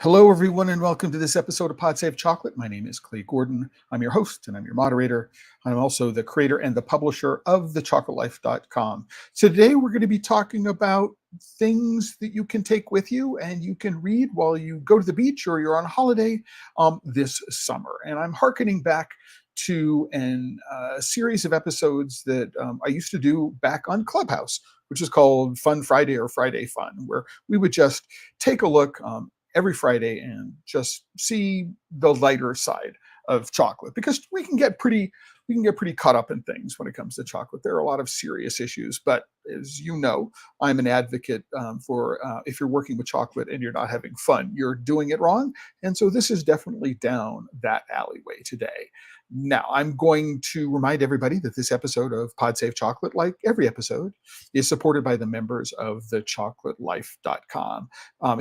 Hello, everyone, and welcome to this episode of Pod Save Chocolate. My name is Clay Gordon. I'm your host and I'm your moderator. I'm also the creator and the publisher of thechocolateLife.com. So today we're going to be talking about things that you can take with you and you can read while you go to the beach or you're on holiday this summer. And I'm hearkening back to a series of episodes that I used to do back on Clubhouse, which is called Fun Friday or Friday Fun, where we would just take a look every Friday and just see the lighter side of chocolate, because we can get pretty caught up in things when it comes to chocolate. There are a lot of serious issues, but as you know, I'm an advocate for if you're working with chocolate and you're not having fun, you're doing it wrong. And so this is definitely down that alleyway today. Now, I'm going to remind everybody that this episode of Pod Save Chocolate, like every episode, is supported by the members of thechocolateLife.com.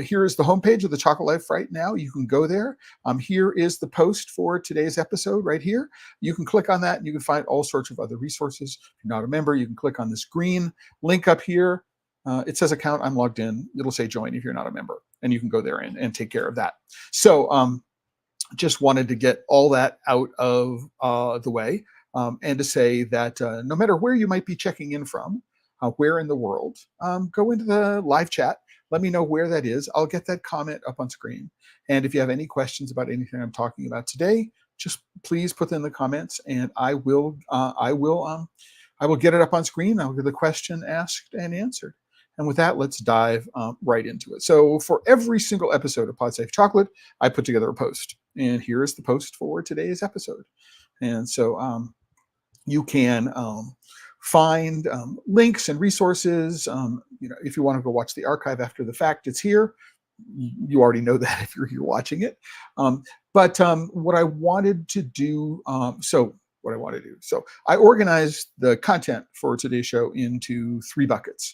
Here is the homepage of the Chocolate Life right now. You can go there. Here is the post for today's episode right here. You can click on that and you can find all sorts of other resources. If you're not a member, you can click on this green link up here. It says account, I'm logged in. It'll say join if you're not a member, and you can go there and take care of that. So just wanted to get all that out of the way and to say that no matter where you might be checking in from, where in the world, go into the live chat. Let me know where that is. I'll get that comment up on screen. And if you have any questions about anything I'm talking about today, just please put them in the comments, and I will get it up on screen. I'll get the question asked and answered. And with that, let's dive right into it. So for every single episode of Pod Safe Chocolate, I put together a post. And here is the post for today's episode. And so you can find links and resources. If you want to go watch the archive after the fact, it's here. You already know that if you're here watching it. But what I wanted to do, so I organized the content for today's show into three buckets.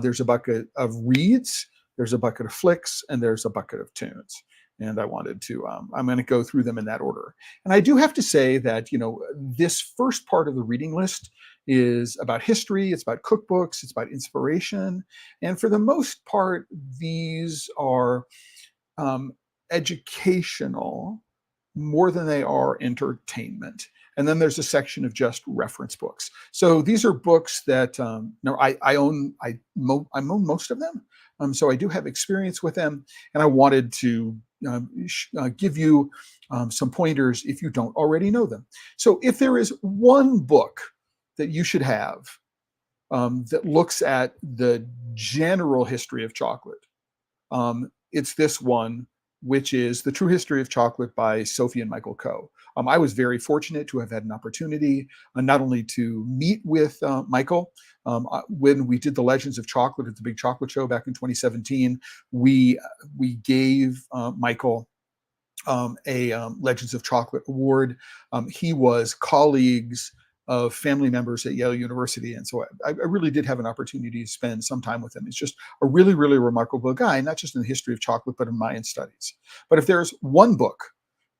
There's a bucket of reads, there's a bucket of flicks, and there's a bucket of tunes. And I wanted to, I'm going to go through them in that order. And I do have to say that, this first part of the reading list is about history, it's about cookbooks, it's about inspiration. And for the most part, these are educational more than they are entertainment. And then there's a section of just reference books. So these are books that I own most of them. So I do have experience with them, and I wanted to give you some pointers if you don't already know them. So if there is one book that you should have that looks at the general history of chocolate, it's this one, which is The True History of Chocolate by Sophie and Michael Coe. I was very fortunate to have had an opportunity not only to meet with Michael. When we did the Legends of Chocolate at the Big Chocolate Show back in 2017, we gave Michael a Legends of Chocolate award. He was colleagues of family members at Yale University. And so I really did have an opportunity to spend some time with him. He's just a really, really remarkable guy, not just in the history of chocolate, but in Mayan studies. But if there's one book,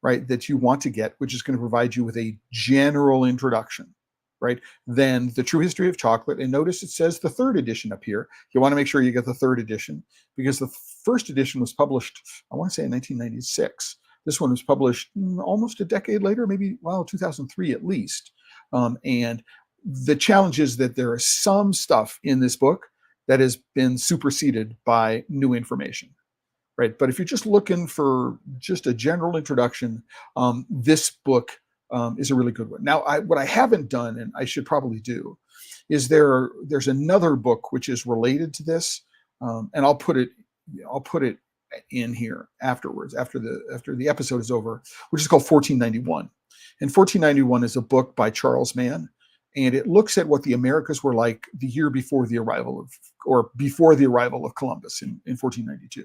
right, that you want to get, which is going to provide you with a general introduction, right, then The True History of Chocolate. And notice it says the third edition up here. You want to make sure you get the third edition, because the first edition was published, I want to say in 1996. This one was published almost a decade later, maybe, 2003 at least. And the challenge is that there is some stuff in this book that has been superseded by new information, right? But if you're just looking for just a general introduction, this book is a really good one. Now, what I haven't done, and I should probably do, is there's another book which is related to this, and I'll put it in here afterwards, after the episode is over, which is called 1491. And 1491 is a book by Charles Mann, and it looks at what the Americas were like the year before the arrival of Columbus in 1492.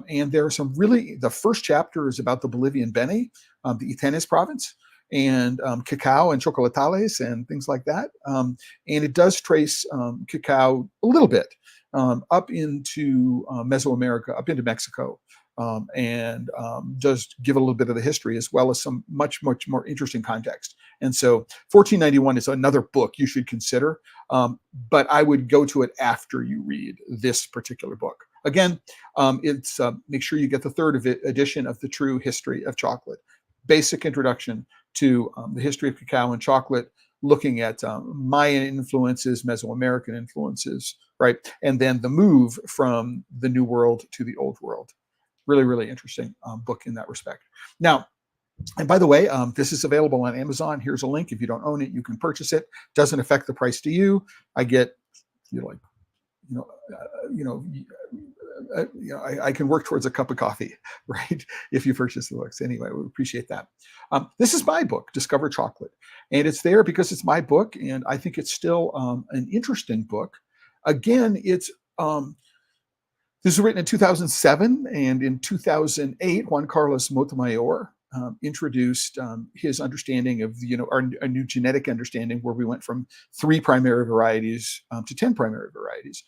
And there are some the first chapter is about the Bolivian Beni, the Itenes province, and cacao and chocolatales and things like that. And it does trace cacao a little bit up into Mesoamerica, up into Mexico, and just give a little bit of the history as well as some much more interesting context. And so 1491 is another book you should consider, but I would go to it after you read this particular book. Again, it's make sure you get the third edition of The True History of Chocolate. Basic introduction to the history of cacao and chocolate, looking at Mayan influences, Mesoamerican influences, right? And then the move from the New World to the Old World. Really interesting book in that respect. Now, and by the way, this is available on Amazon. Here's a link. If you don't own it, you can purchase it. Doesn't affect the price to you. I get, I can work towards a cup of coffee, right? If you purchase the books. Anyway, we appreciate that. This is my book, Discover Chocolate. And it's there because it's my book, and I think it's still an interesting book. Again, it's this was written in 2007, and in 2008, Juan Carlos Montemayor introduced his understanding of a new genetic understanding, where we went from 3 primary varieties to 10 primary varieties.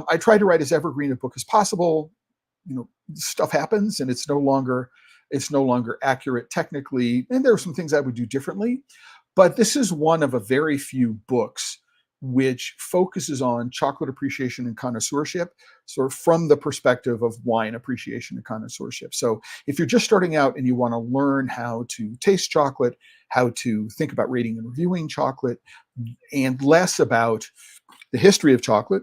I tried to write as evergreen a book as possible. Stuff happens, and it's no longer accurate technically, and there are some things I would do differently. But this is one of a very few books which focuses on chocolate appreciation and connoisseurship, sort of from the perspective of wine appreciation and connoisseurship. So if you're just starting out and you want to learn how to taste chocolate, how to think about rating and reviewing chocolate, and less about the history of chocolate,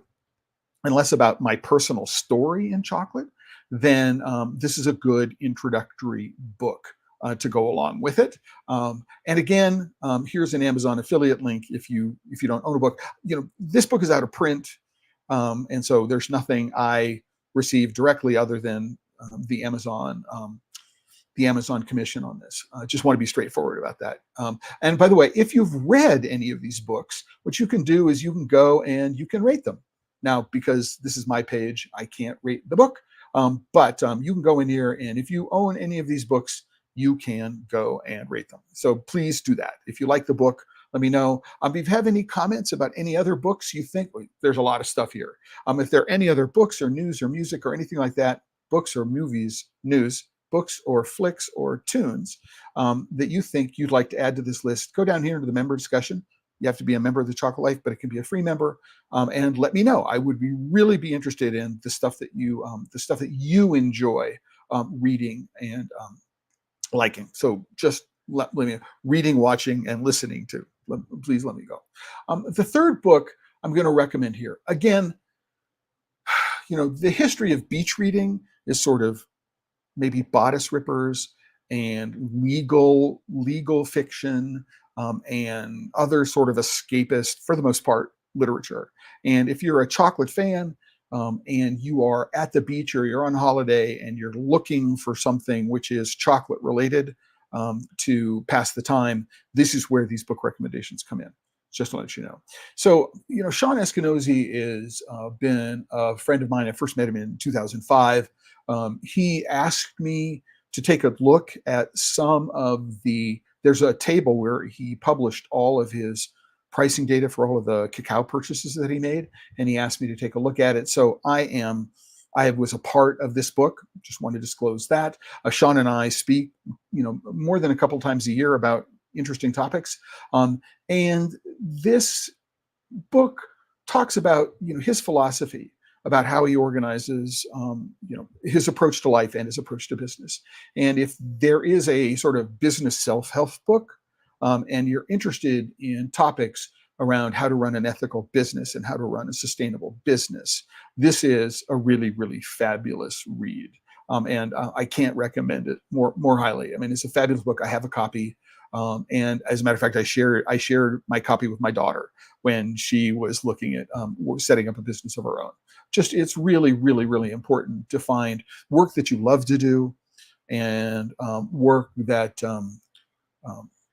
and less about my personal story in chocolate, then this is a good introductory book to go along with it. And again, here's an Amazon affiliate link if you don't own a book. This book is out of print, and so there's nothing I received directly other than the Amazon commission on this. I just want to be straightforward about that. And by the way, if you've read any of these books, what you can do is you can go and you can rate them. Now, because this is my page, I can't rate the book, but you can go in here, and if you own any of these books, you can go and rate them. So please do that. If you like the book, let me know. If you have any comments about any other books you think, there's a lot of stuff here. If there are any other books or news or music or anything like that, books or movies, news, books or flicks or tunes that you think you'd like to add to this list, go down here into the member discussion. You have to be a member of the Chocolate Life, but it can be a free member. And let me know. I would really be interested in the stuff that you enjoy reading and liking. So just let me know. Reading, watching, and listening to. Please let me go. The third book I'm going to recommend here. Again, the history of beach reading is sort of maybe bodice rippers and legal fiction and other sort of escapist, for the most part, literature. And if you're a chocolate fan and you are at the beach or you're on holiday and you're looking for something which is chocolate related to pass the time, this is where these book recommendations come in. Just to let you know. So, Sean Eskenazi is been a friend of mine. I first met him in 2005. He asked me to take a look at there's a table where he published all of his pricing data for all of the cacao purchases that he made, and he asked me to take a look at it. So I was a part of this book. Just want to disclose that. Sean and I speak, more than a couple times a year about interesting topics. And this book talks about, his philosophy about how he organizes, his approach to life and his approach to business. And if there is a sort of business self-help book, and you're interested in topics around how to run an ethical business and how to run a sustainable business, this is a really fabulous read. And I can't recommend it more highly. I mean, it's a fabulous book. I have a copy. And as a matter of fact, I shared my copy with my daughter when she was looking at setting up a business of her own. It's really important to find work that you love to do, and work that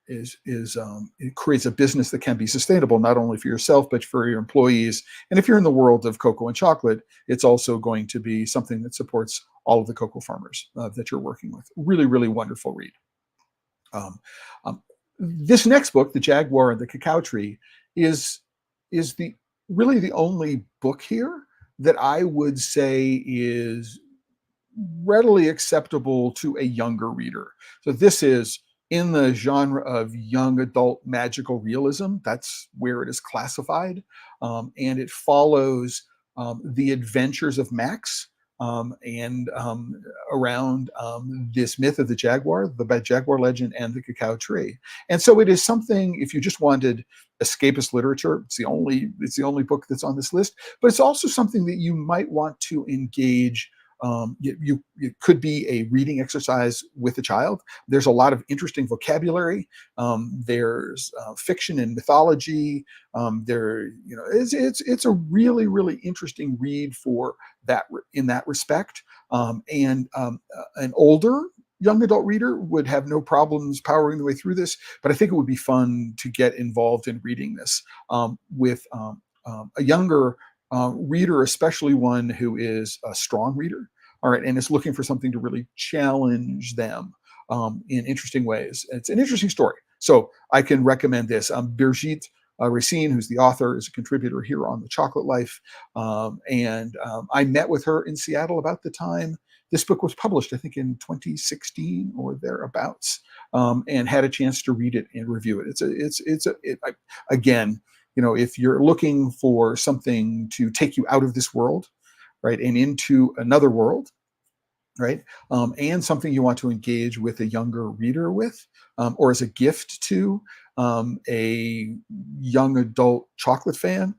it creates a business that can be sustainable, not only for yourself, but for your employees. And if you're in the world of cocoa and chocolate, it's also going to be something that supports all of the cocoa farmers that you're working with. Really wonderful read. This next book, The Jaguar and the Cacao Tree, is really the only book here that I would say is readily acceptable to a younger reader. So this is in the genre of young adult magical realism. That's where it is classified. And it follows the adventures of Max and around this myth of the jaguar, the bad jaguar legend, and the cacao tree. And so it is something, if you just wanted escapist literature, it's the only book that's on this list, but it's also something that you might want to engage. It could be a reading exercise with a child. There's a lot of interesting vocabulary. There's fiction and mythology. It's a really, really interesting read for that in that respect. And an older young adult reader would have no problems powering the way through this. But I think it would be fun to get involved in reading this with a younger reader, especially one who is a strong reader, all right, and is looking for something to really challenge them in interesting ways. It's an interesting story. So I can recommend this. Birgit Racine, who's the author, is a contributor here on The Chocolate Life. I met with her in Seattle about the time this book was published, I think in 2016 or thereabouts, and had a chance to read it and review it. Again, if you're looking for something to take you out of this world, right, and into another world, right, and something you want to engage with a younger reader with, or as a gift to a young adult chocolate fan,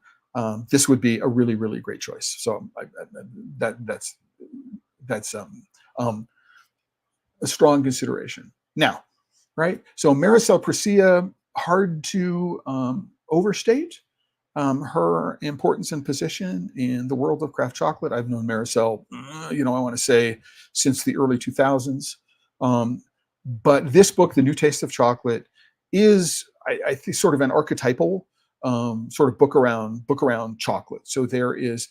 this would be a really, really great choice. So that's a strong consideration. Now, right, so Maricel Presilla, hard to overstate her importance and position in the world of craft chocolate. I've known Maricel, I want to say since the early 2000s. But this book, The New Taste of Chocolate, is, I think, sort of an archetypal sort of book around chocolate. So there is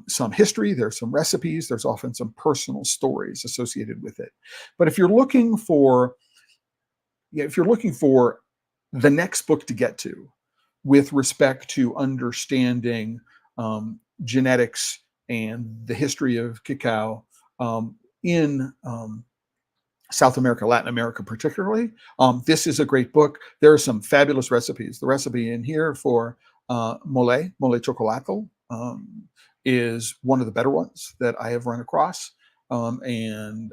some history, there's some recipes, there's often some personal stories associated with it. But if you're looking for the next book to get to with respect to understanding genetics and the history of cacao in South America, Latin America particularly, this is a great book. There are some fabulous recipes. The recipe in here for mole chocolato, is one of the better ones that I have run across. Again,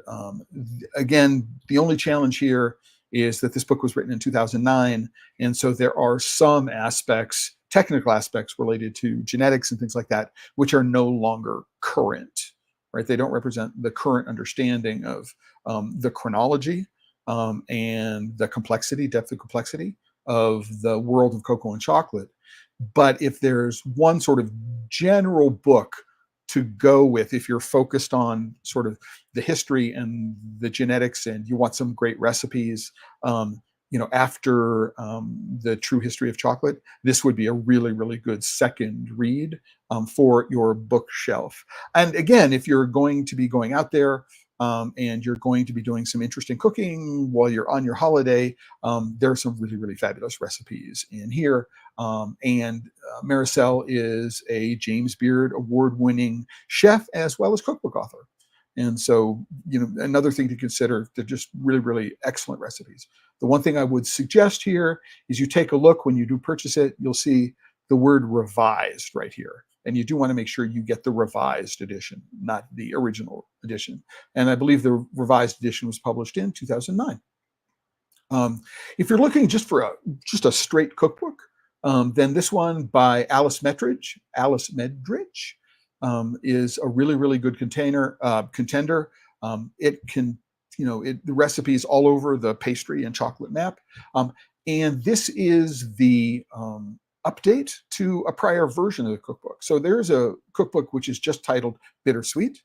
the only challenge here is that this book was written in 2009. And so there are some aspects, technical aspects related to genetics and things like that, which are no longer current, right? They don't represent the current understanding of the chronology and the complexity, depth of complexity of the world of cocoa and chocolate. But if there's one sort of general book to go with, if you're focused on sort of the history and the genetics and you want some great recipes, after the true history of chocolate, this would be a really, really good second read for your bookshelf. And again, if you're going to be going out there and you're going to be doing some interesting cooking while you're on your holiday, there are some really, really fabulous recipes in here. Maricel is a James Beard award-winning chef as well as cookbook author. And so, another thing to consider, they're just really, really excellent recipes. The one thing I would suggest here is you take a look when you do purchase it, you'll see the word revised right here. And you do want to make sure you get the revised edition, not the original edition. And I believe the revised edition was published in 2009. If you're looking just for a straight cookbook, then this one by Alice Medridge is a really, really good contender. It can, the recipes all over the pastry and chocolate map. And this is the update to a prior version of the cookbook. So there's a cookbook which is just titled Bittersweet,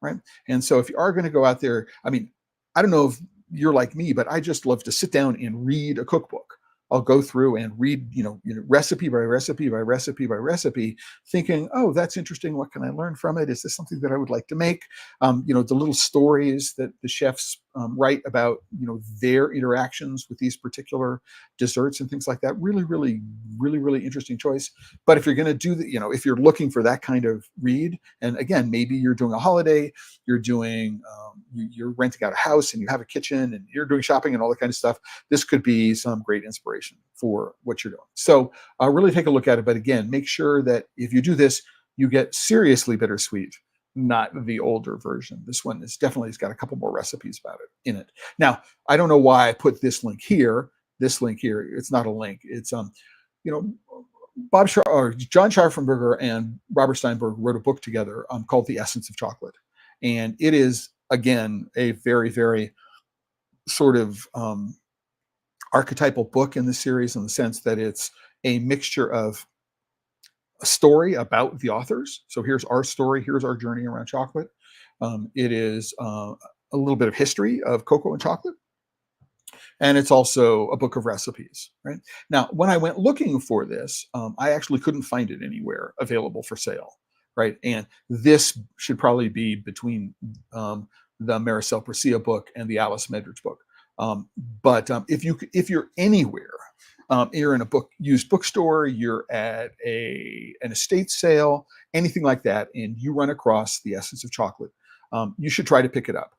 right? And so if you are going to go out there, I don't know if you're like me, but I just love to sit down and read a cookbook. I'll go through and read, recipe by recipe by recipe by recipe, thinking, oh, that's interesting. What can I learn from it? Is this something that I would like to make? The little stories that the chefs write about, their interactions with these particular desserts and things like that. Really, really, really, really interesting choice. But if you're going to do the, if you're looking for that kind of read, and again, maybe you're doing a holiday, you're renting out a house and you have a kitchen and you're doing shopping and all that kind of stuff, this could be some great inspiration for what you're doing. So really take a look at it. But again, make sure that if you do this, you get Seriously Bittersweet, not the older version. This one is definitely, it's got a couple more recipes about it in it. Now, I don't know why I put this link here. This link here, it's not a link. It's John Scharfenberger and Robert Steinberg wrote a book together called The Essence of Chocolate. And it is, again, a very, very sort of archetypal book in the series, in the sense that it's a mixture of a story about the authors. So here's our story, here's our journey around chocolate. It is a little bit of history of cocoa and chocolate. And it's also a book of recipes, right? Now, when I went looking for this, I actually couldn't find it anywhere available for sale, right? And this should probably be between the Maricel Presilla book and the Alice Medridge book. But if you're anywhere, you're in a used bookstore, you're at an estate sale, anything like that, and you run across The Essence of Chocolate, you should try to pick it up.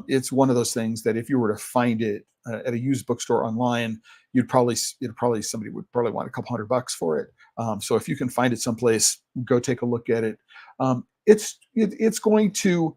It's one of those things that if you were to find it at a used bookstore online, somebody would probably want a couple $100 for it. So if you can find it someplace, go take a look at it. It's going to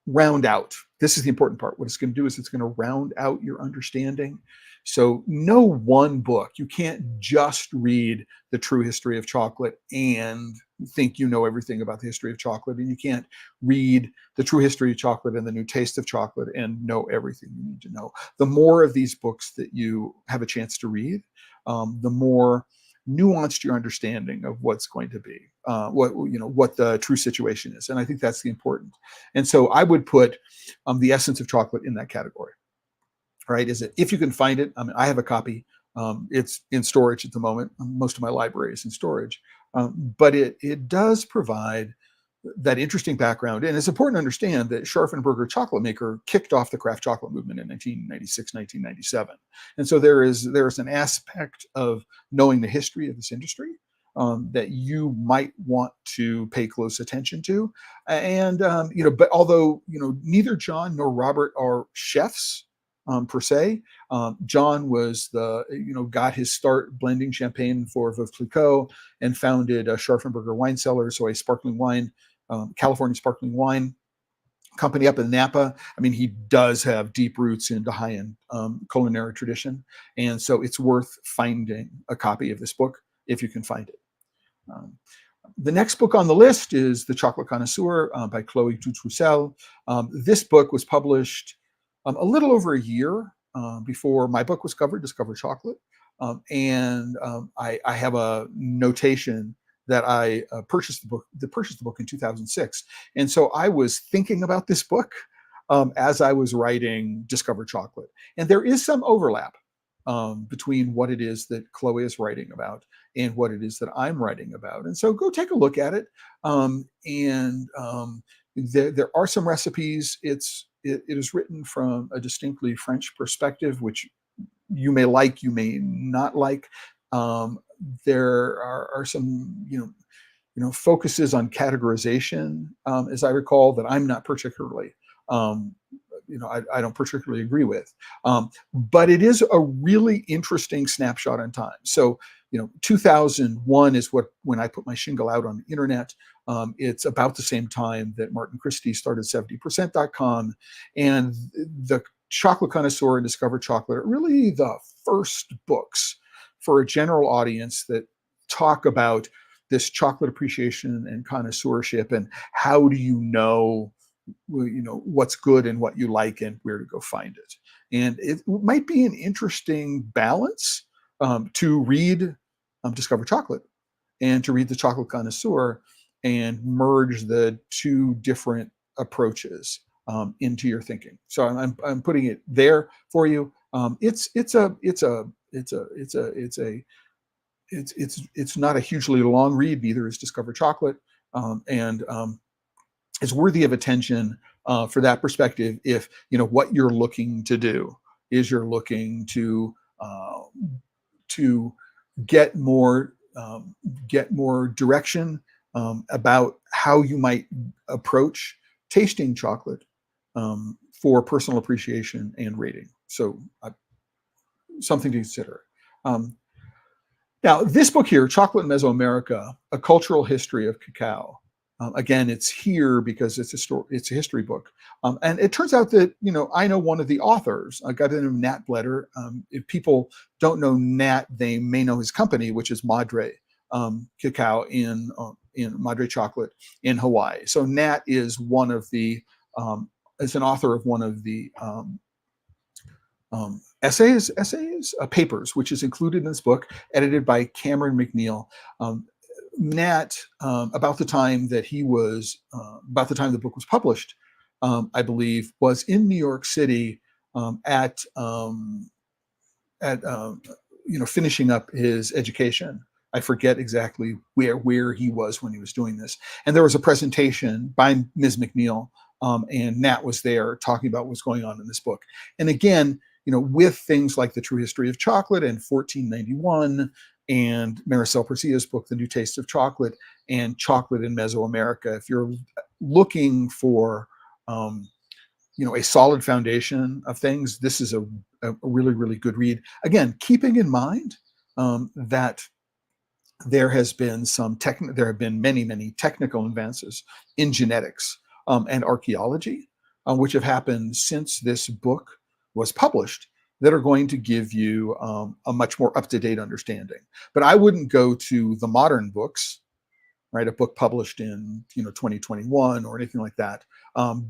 round out. This is the important part. What it's going to do is it's going to round out your understanding. So no one book. You can't just read The True History of Chocolate and think you know everything about the history of chocolate, and you can't read The True History of Chocolate and The New Taste of Chocolate and know everything you need to know. The more of these books that you have a chance to read, the more nuanced your understanding of what's going to be, what the true situation is. And I think that's the important. And so I would put The Essence of Chocolate in that category. Right? Is it, if you can find it? I mean, I have a copy. It's in storage at the moment. Most of my library is in storage, but it does provide that interesting background. And it's important to understand that Scharfenberger Chocolate Maker kicked off the craft chocolate movement in 1996, 1997. And so there is an aspect of knowing the history of this industry that you might want to pay close attention to. And, but although, neither John nor Robert are chefs, per se. John was got his start blending champagne for Veuve Clicquot and founded Scharfenberger Wine Cellars, so a sparkling wine, California sparkling wine company up in Napa. I mean, he does have deep roots into high-end culinary tradition. And so it's worth finding a copy of this book if you can find it. The next book on the list is The Chocolate Connoisseur by Chloe Tutroussel. This book was published a little over a year before my book was covered, Discover Chocolate. I have a notation that I purchased the book in 2006. And so I was thinking about this book as I was writing Discover Chocolate. And there is some overlap between what it is that Chloe is writing about and what it is that I'm writing about. And so go take a look at it. There are some recipes. It is written from a distinctly French perspective, which you may like, you may not like. There are some, focuses on categorization, as I recall, that I'm not particularly, I don't particularly agree with. But it is a really interesting snapshot in time. So, 2001 is when I put my shingle out on the internet. It's about the same time that Martin Christie started 70%.com, and the Chocolate Connoisseur and Discover Chocolate are really the first books for a general audience that talk about this chocolate appreciation and connoisseurship, and how do you know what's good and what you like and where to go find it. And it might be an interesting balance to read Discover Chocolate and to read The Chocolate Connoisseur and merge the two different approaches into your thinking. So I'm putting it there for you. It's it's not a hugely long read. Neither is Discover Chocolate, and is worthy of attention for that perspective. If what you're looking to do is you're looking to get more direction about how you might approach tasting chocolate for personal appreciation and rating. So something to consider. Now, this book here, Chocolate in Mesoamerica, A Cultural History of Cacao. Again, it's here because it's a history book. And it turns out that, I know one of the authors. I got into Nat Bletter. If people don't know Nat, they may know his company, which is Madre Cacao in Madre Chocolate in Hawaii. So Nat is is an author of one of the papers, which is included in this book, edited by Cameron McNeil. Nat, about the time the book was published, I believe, was in New York City at finishing up his education. I forget exactly where he was when he was doing this. And there was a presentation by Ms. McNeil, and Nat was there talking about what's going on in this book. And again, with things like The True History of Chocolate and 1491 and Maricel Percia's book, The New Taste of Chocolate, and Chocolate in Mesoamerica, if you're looking for a solid foundation of things, this is a really, really good read. Again, keeping in mind that there have been many, many technical advances in genetics and archaeology, which have happened since this book was published, that are going to give you a much more up-to-date understanding. But I wouldn't go to the modern books, right? A book published in 2021 or anything like that,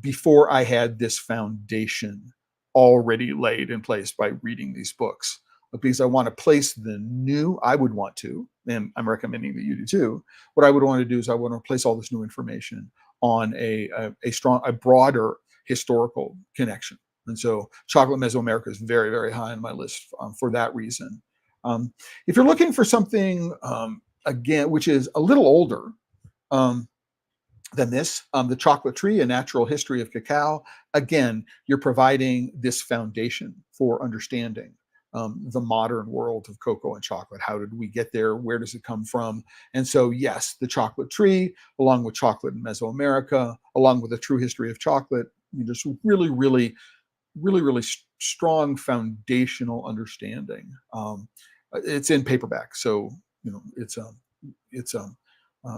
before I had this foundation already laid in place by reading these books. Because I want to place the new, I would want to, and I'm recommending that you do too. What I would want to do is I want to place all this new information on a broader historical connection. And so Chocolate Mesoamerica is very, very high on my list for that reason. If you're looking for something, again, which is a little older than this, The Chocolate Tree, A Natural History of Cacao, again, you're providing this foundation for understanding the modern world of cocoa and chocolate. How did we get there? Where does it come from? And so, yes, The Chocolate Tree, along with Chocolate in Mesoamerica, along with A True History of Chocolate, just really, really, really, really strong foundational understanding. It's in paperback, so it's a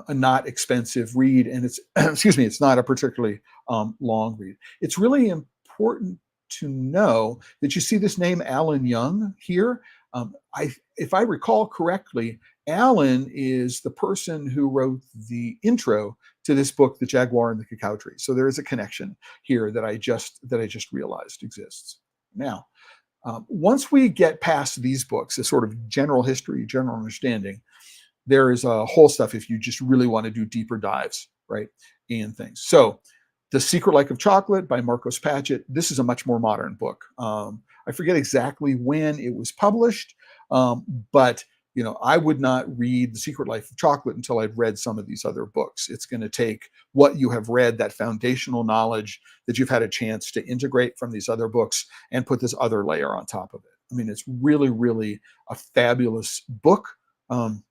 not expensive read, and it's excuse me, it's not a particularly long read. It's really important to know that you see this name Alan Young here. If I recall correctly, Alan is the person who wrote the intro to this book, The Jaguar and the Cacao Tree. So there is a connection here that I just realized exists. Now, once we get past these books, a sort of general history, general understanding, there is a whole stuff if you just really want to do deeper dives, right, in things. So The Secret Life of Chocolate by Marcos Patchett. This is a much more modern book. I forget exactly when it was published, but I would not read The Secret Life of Chocolate until I'd read some of these other books. It's going to take what you have read, that foundational knowledge that you've had a chance to integrate from these other books, and put this other layer on top of it. I mean, it's really, really a fabulous book. And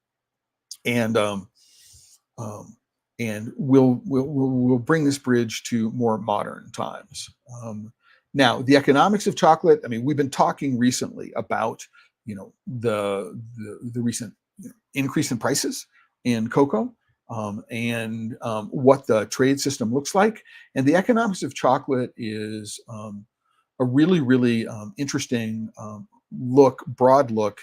we'll bring this bridge to more modern times. Now, the economics of chocolate. I mean, we've been talking recently about the recent increase in prices in cocoa, and what the trade system looks like. And the economics of chocolate is a really, really interesting broad look,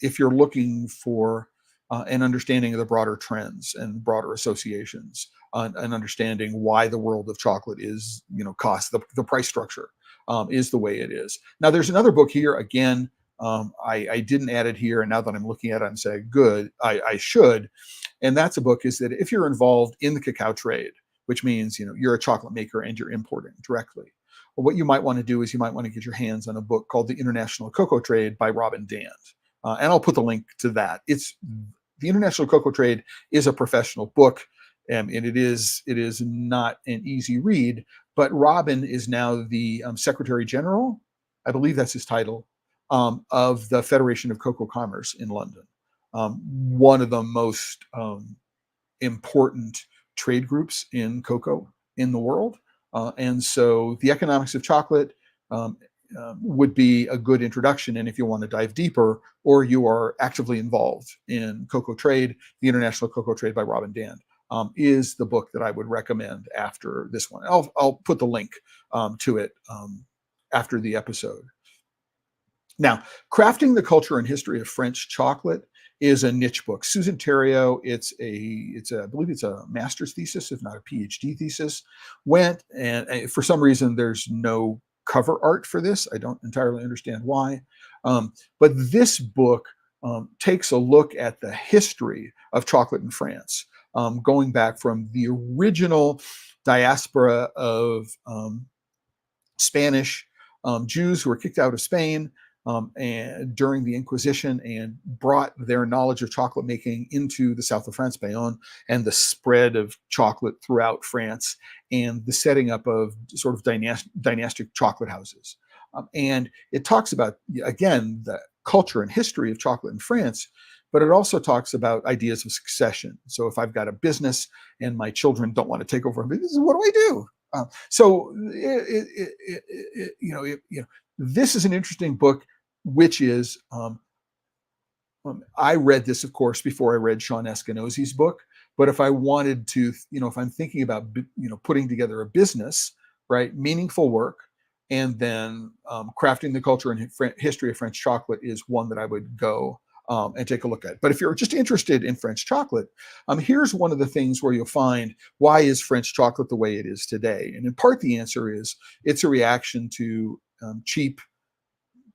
if you're looking for an understanding of the broader trends and broader associations, and understanding why the world of chocolate is, cost, the price structure is the way it is. Now, there's another book here. Again, I didn't add it here, and now that I'm looking at it, I'm saying, good, I should. And that's a book is that if you're involved in the cacao trade, which means you're a chocolate maker and you're importing directly. Well, what you might want to do is you might want to get your hands on a book called The International Cocoa Trade by Robin Dand. And I'll put the link to that. It's The International Cocoa Trade is a professional book, and it is not an easy read. But Robin is now the Secretary General, I believe that's his title, of the Federation of Cocoa Commerce in London, one of the most important trade groups in cocoa in the world. And so the economics of chocolate would be a good introduction. And if you want to dive deeper, or you are actively involved in cocoa trade, The International Cocoa Trade by Robin Dand is the book that I would recommend after this one. I'll put the link to it after the episode. Now, Crafting the Culture and History of French Chocolate is a niche book. Susan Theriault, I believe it's a master's thesis, if not a PhD thesis, went, and for some reason there's no cover art for this. I don't entirely understand why. But this book takes a look at the history of chocolate in France, going back from the original diaspora of Spanish Jews who were kicked out of Spain and during the Inquisition, and brought their knowledge of chocolate making into the south of France, Bayonne, and the spread of chocolate throughout France, and the setting up of sort of dynastic chocolate houses. And it talks about, again, the culture and history of chocolate in France, but it also talks about ideas of succession. So if I've got a business and my children don't want to take over a business, what do I do? This is an interesting book, which is, I read this, of course, before I read Sean Eskinosi's book. But if I wanted to, if I'm thinking about, putting together a business, right, meaningful work, and then Crafting the Culture and History of French Chocolate is one that I would go and take a look at. But if you're just interested in French chocolate, here's one of the things where you'll find, why is French chocolate the way it is today? And in part, the answer is it's a reaction to cheap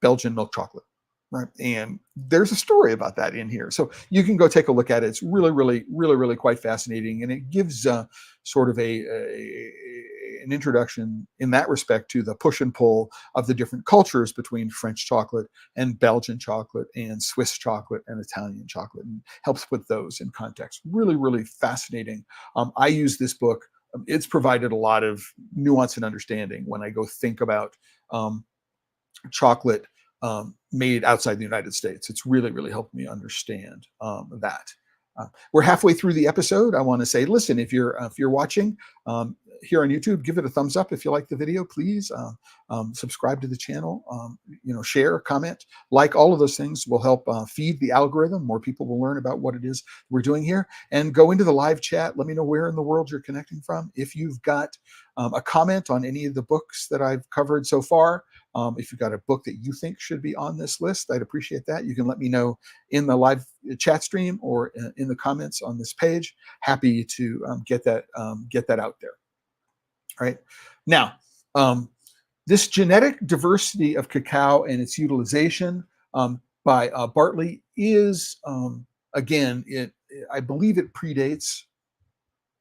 Belgian milk chocolate, right? And there's a story about that in here. So you can go take a look at it. It's really, really, really, really quite fascinating. And it gives sort of an introduction in that respect to the push and pull of the different cultures between French chocolate and Belgian chocolate and Swiss chocolate and Italian chocolate, and helps put those in context. Really, really fascinating. I use this book. It's provided a lot of nuance and understanding when I go think about chocolate made outside the United States. It's really, really helped me understand that. We're halfway through the episode. I want to say, listen, if you're watching here on YouTube, give it a thumbs up if you like the video, please. Subscribe to the channel. Share, comment, like. All of those things will help feed the algorithm. More people will learn about what it is we're doing here. And go into the live chat. Let me know where in the world you're connecting from. If you've got a comment on any of the books that I've covered so far, if you've got a book that you think should be on this list, I'd appreciate that. You can let me know in the live chat stream or in the comments on this page. Happy to get that out there. All right. Now, this Genetic Diversity of Cacao and Its Utilization by Bartley is, again, I believe it predates,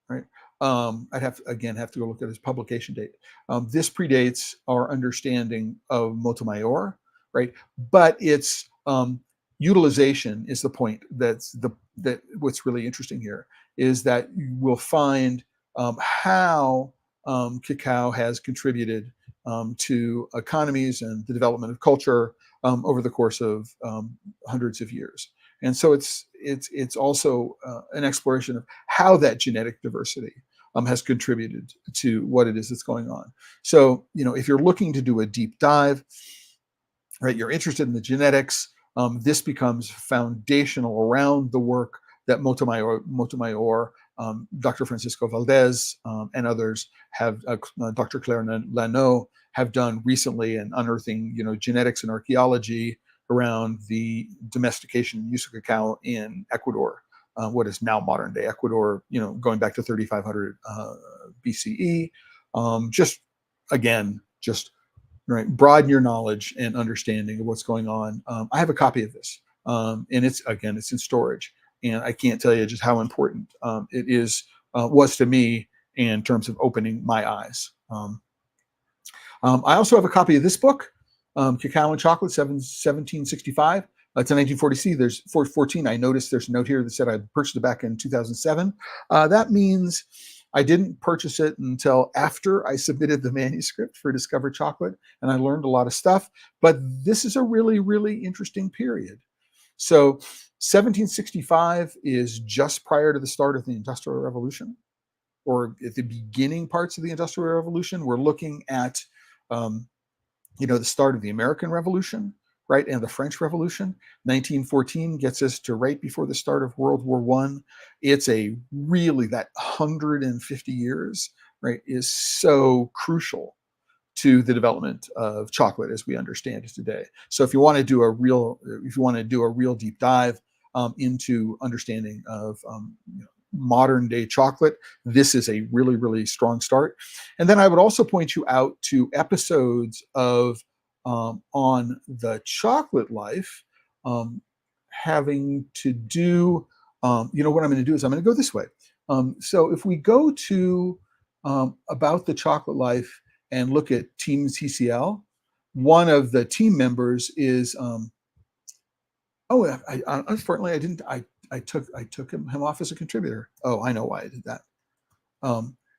right? I'd have to go look at his publication date. This predates our understanding of Montemayor, right? But its utilization is the point. That what's really interesting here is that you will find how cacao has contributed to economies and the development of culture over the course of hundreds of years. And so it's also an exploration of how that genetic diversity has contributed to what it is that's going on. So, if you're looking to do a deep dive, right, you're interested in the genetics, this becomes foundational around the work that Montemayor, Dr. Francisco Valdez, and others have, Dr. Claire Lano, have done recently in unearthing, genetics and archaeology around the domestication and use of cacao in Ecuador, what is now modern day Ecuador, going back to 3500 BCE. Just right, broaden your knowledge and understanding of what's going on. I have a copy of this, and it's in storage, and I can't tell you just how important it was to me in terms of opening my eyes. I also have a copy of this book, Cacao and Chocolate, 1765. It's a 1940. There's 414. I noticed there's a note here that said I purchased it back in 2007. That means I didn't purchase it until after I submitted the manuscript for Discover Chocolate, and I learned a lot of stuff. But this is a really, really interesting period. So 1765 is just prior to the start of the Industrial Revolution, or at the beginning parts of the Industrial Revolution. We're looking at the start of the American Revolution, right, and the French Revolution. 1914 gets us to right before the start of World War I. It's a really, that 150 years, right, is so crucial to the development of chocolate as we understand it today. So if you want to do a real deep dive into understanding of modern day chocolate, this is a really, really strong start. And then I would also point you out to episodes of on the chocolate life having to do, what I'm going to do is I'm going to go this way. So if we go to About the Chocolate Life and look at Team TCL, one of the team members is, unfortunately I didn't, I took him off as a contributor. Oh, I know why I did that.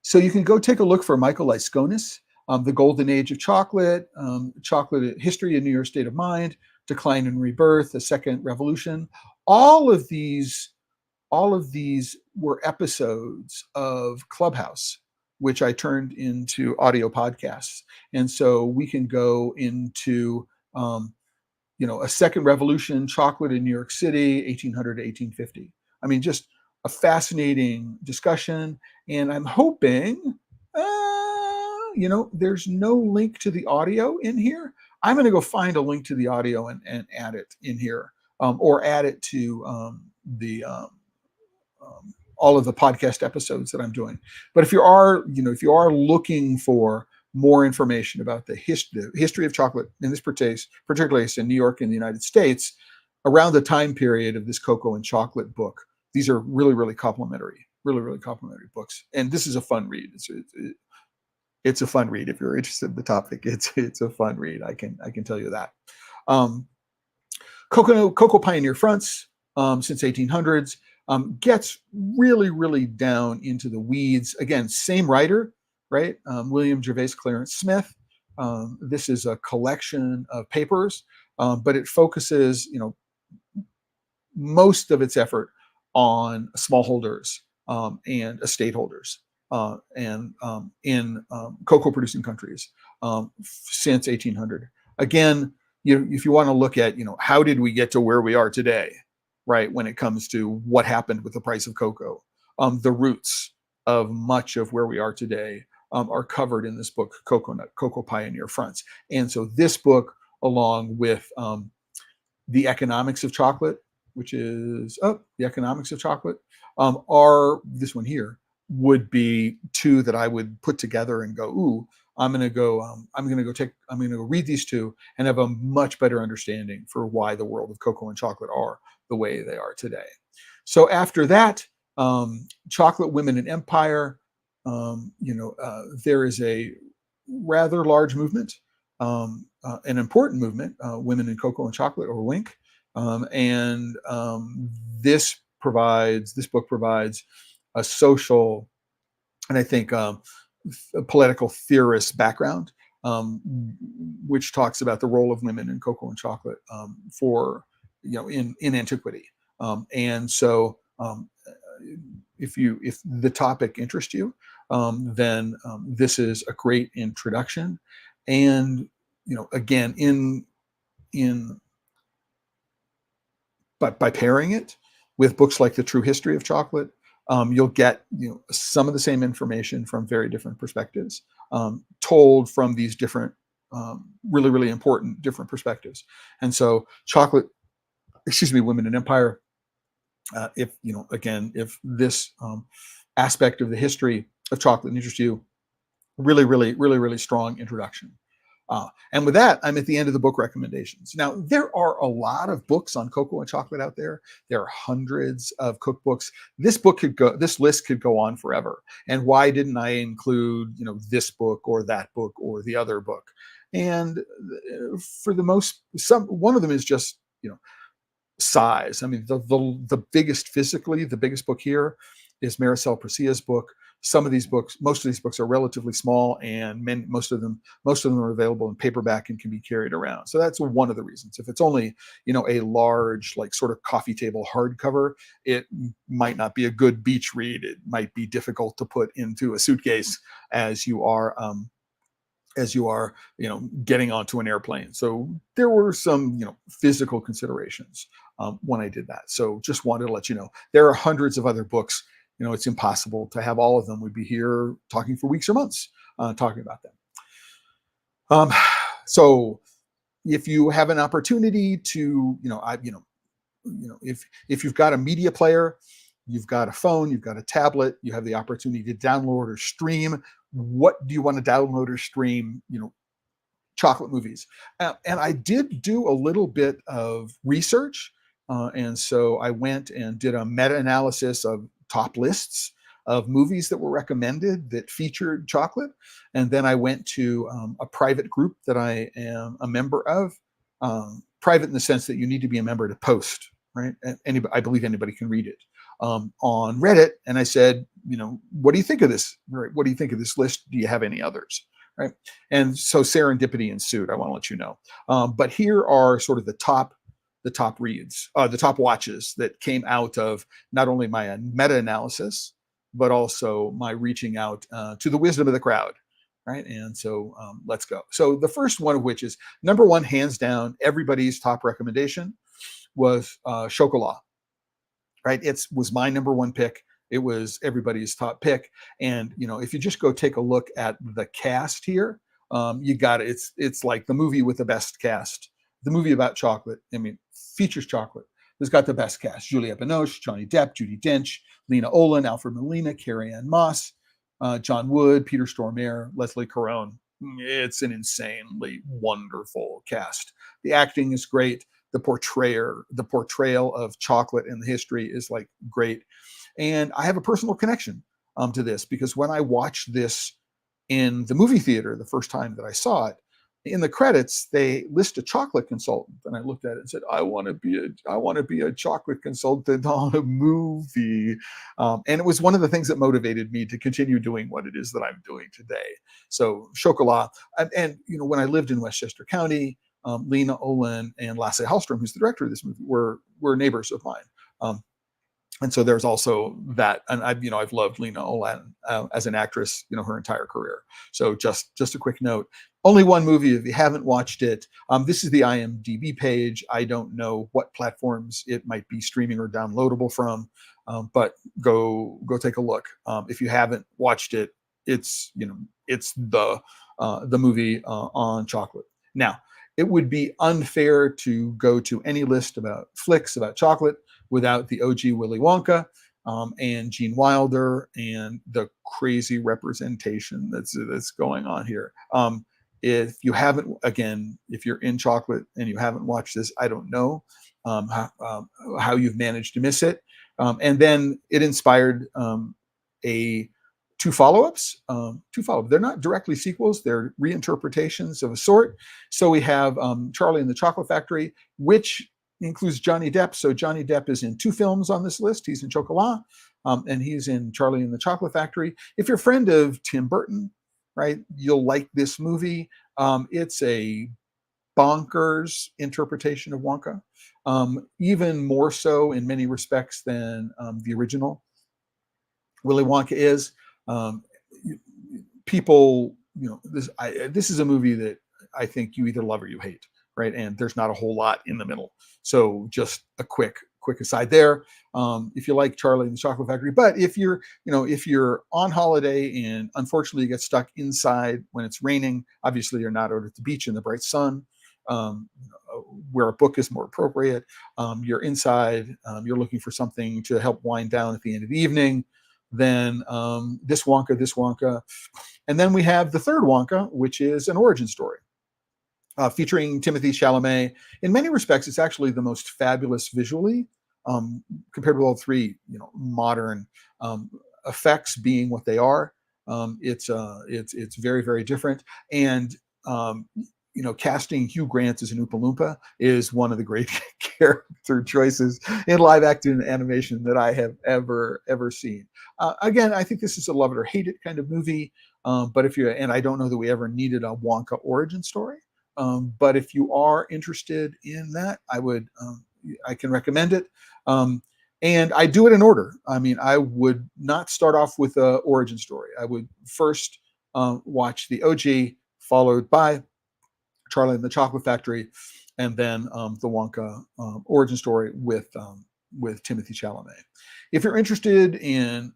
So you can go take a look for Michael Lyskonis, The Golden Age of Chocolate, Chocolate History and New York State of Mind, Decline and Rebirth, The Second Revolution. All of these were episodes of Clubhouse, which I turned into audio podcasts. And so we can go into a second revolution, chocolate in New York City, 1800 to 1850. I mean, just a fascinating discussion. And I'm hoping, there's no link to the audio in here. I'm going to go find a link to the audio and add it in here, or add it to all of the podcast episodes that I'm doing. But if you are looking for more information about the history of chocolate, in this particularly in New York and the United States, around the time period of this Cocoa and Chocolate book, these are really, really complimentary books. And this is a fun read. It's a fun read. If you're interested in the topic, it's a fun read. I can tell you that. Cocoa Pioneer Fronts, since 1800s, gets really, really down into the weeds. Again, same writer, right? William Gervais Clarence Smith. This is a collection of papers, but it focuses, most of its effort on smallholders and estate holders and in cocoa producing countries since 1800. Again, if you want to look at, how did we get to where we are today, right? When it comes to what happened with the price of cocoa, the roots of much of where we are today are covered in this book, Cocoa Pioneer Fronts. And so this book, along with The Economics of Chocolate, which is The Economics of Chocolate, are, this one here would be two that I would put together and go, ooh, I'm going to go read these two and have a much better understanding for why the world of cocoa and chocolate are the way they are today. So after that, Chocolate, Women, and Empire, there is a rather large movement, an important movement, Women in Cocoa and Chocolate, or WINC, and this book provides a social and I think a political theorist background, which talks about the role of women in cocoa and chocolate in antiquity. And so if the topic interests you, then this is a great introduction. And again, but by pairing it with books like The True History of Chocolate, you'll get some of the same information from very different perspectives, told from these different, really, really important different perspectives. And so Women in Empire, if this aspect of the history of chocolate interests you, really, really, really, really strong introduction. And with that, I'm at the end of the book recommendations. Now, there are a lot of books on cocoa and chocolate out there. There are hundreds of cookbooks. This list could go on forever. And why didn't I include, this book or that book or the other book? And for the one of them is just, size. I mean, the biggest physically, the biggest book here is Maricel Precia's book. Most of these books are relatively small, and most of them are available in paperback and can be carried around. So that's one of the reasons. If it's only, a large, like sort of coffee table hardcover, it might not be a good beach read. It might be difficult to put into a suitcase as you are getting onto an airplane. So there were some physical considerations when I did that. So just wanted to let you know there are hundreds of other books. It's impossible to have all of them. We'd be here talking for weeks or months talking about them. So if you have an opportunity to if you've got a media player, you've got a phone, you've got a tablet, you have the opportunity to download or stream. What do you want to download or stream? Chocolate movies. And I did do a little bit of research. And so I went and did a meta-analysis of top lists of movies that were recommended that featured chocolate. And then I went to a private group that I am a member of, private in the sense that you need to be a member to post, right? And I believe anybody can read it. On Reddit, and I said, what do you think of this? What do you think of this list? Do you have any others? Right. And so serendipity ensued. I want to let you know. But here are sort of the top reads, the top watches that came out of not only my meta-analysis, but also my reaching out to the wisdom of the crowd. Right. And so let's go. So the first one of which is number one, hands down, everybody's top recommendation was Chocolat. Right. It was my number one pick. It was everybody's top pick. And, if you just go take a look at the cast here, you got it. It's like the movie with the best cast. The movie about chocolate, features chocolate. It's got the best cast. Juliette Binoche, Johnny Depp, Judi Dench, Lena Olin, Alfred Molina, Carrie-Anne Moss, John Wood, Peter Stormare, Leslie Caron. It's an insanely wonderful cast. The acting is great. The portrayal of chocolate in the history is like great. And I have a personal connection to this because when I watched this in the movie theater the first time that I saw it, in the credits they list a chocolate consultant, and I looked at it and said, I want to be a chocolate consultant on a movie. And it was one of the things that motivated me to continue doing what it is that I'm doing today. So Chocolat, and when I lived in Westchester County, Lena Olin and Lasse Hallström, who's the director of this movie, were neighbors of mine. And so there's also that, and I've loved Lena Olin as an actress, her entire career. So just a quick note: only one movie. If you haven't watched it, this is the IMDb page. I don't know what platforms it might be streaming or downloadable from, but go take a look. If you haven't watched it, it's the movie on chocolate. Now, it would be unfair to go to any list about flicks about chocolate without the OG Willy Wonka and Gene Wilder and the crazy representation that's going on here. If you haven't, again, if you're in chocolate and you haven't watched this, I don't know how you've managed to miss it. And then it inspired two follow-ups. They're not directly sequels; they're reinterpretations of a sort. So we have Charlie and the Chocolate Factory, which includes Johnny Depp. So Johnny Depp is in two films on this list. He's in Chocolat, and he's in Charlie and the Chocolate Factory. If you're a friend of Tim Burton, right, you'll like this movie. It's a bonkers interpretation of Wonka, even more so in many respects than the original Willy Wonka is. People, this is a movie that I think you either love or you hate, right? And there's not a whole lot in the middle. So just a quick aside there. If you like Charlie and the Chocolate Factory, but if you're on holiday and unfortunately you get stuck inside when it's raining, obviously you're not out at the beach in the bright sun, where a book is more appropriate. You're inside, you're looking for something to help wind down at the end of the evening. Then this Wonka. And then we have the third Wonka, which is an origin story. featuring Timothy Chalamet. In many respects, it's actually the most fabulous visually, compared to all three, modern um, effects being what they are. It's very, very different. And casting Hugh Grant as an Oompa Loompa is one of the great character choices in live action animation that I have ever seen. Again, I think this is a love it or hate it kind of movie. But and I don't know that we ever needed a Wonka origin story. But if you are interested in that, I can recommend it. And I do it in order. I mean, I would not start off with a origin story. I would first watch the OG, followed by Charlie and the Chocolate Factory, and then the Wonka origin story with Timothy Chalamet. If you're interested in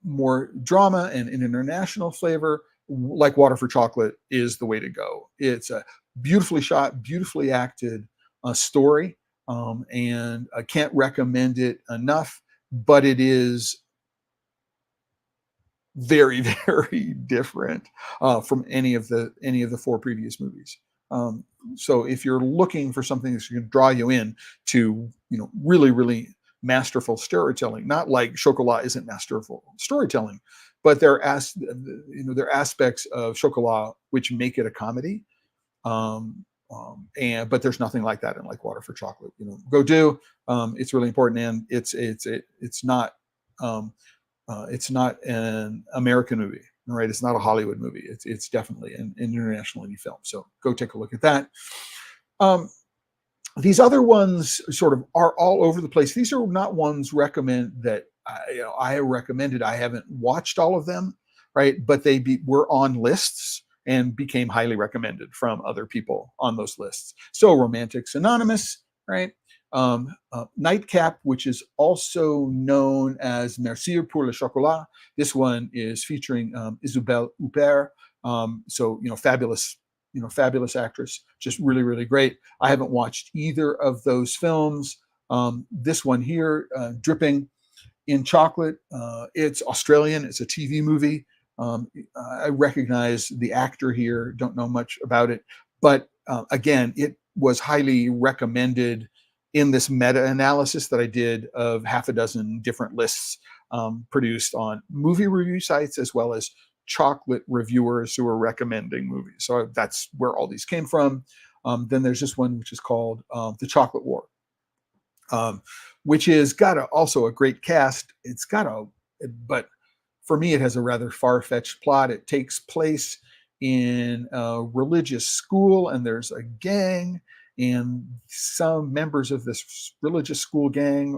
more drama and an international flavor, like Water for Chocolate is the way to go. It's a beautifully shot, beautifully acted story, and I can't recommend it enough. But it is very, very different from any of the four previous movies. So if you're looking for something that's going to draw you in to really, really masterful storytelling, not like Chocolat isn't masterful storytelling, but there are aspects of Chocolat which make it a comedy. But there's nothing like that in like Water for Chocolate. Go do. It's really important, and it's not. It's not an American movie, right? It's not a Hollywood movie. It's definitely an international indie film. So go take a look at that. These other ones sort of are all over the place. These are not ones that I recommended. I haven't watched all of them, right? But were on lists and became highly recommended from other people on those lists. So Romantics Anonymous, right? Nightcap, which is also known as Merci pour le chocolat. This one is featuring Isabelle Huppert. So fabulous actress, just really, really great. I haven't watched either of those films. This one here, Dripping in Chocolate, it's Australian. It's a TV movie. I recognize the actor here. Don't know much about it, but again, it was highly recommended in this meta-analysis that I did of half a dozen different lists produced on movie review sites, as well as chocolate reviewers who are recommending movies. So that's where all these came from. Then there's this one, which is called The Chocolate War, which has got also a great cast. But for me, it has a rather far-fetched plot. It takes place in a religious school, and there's a gang, and some members of this religious school gang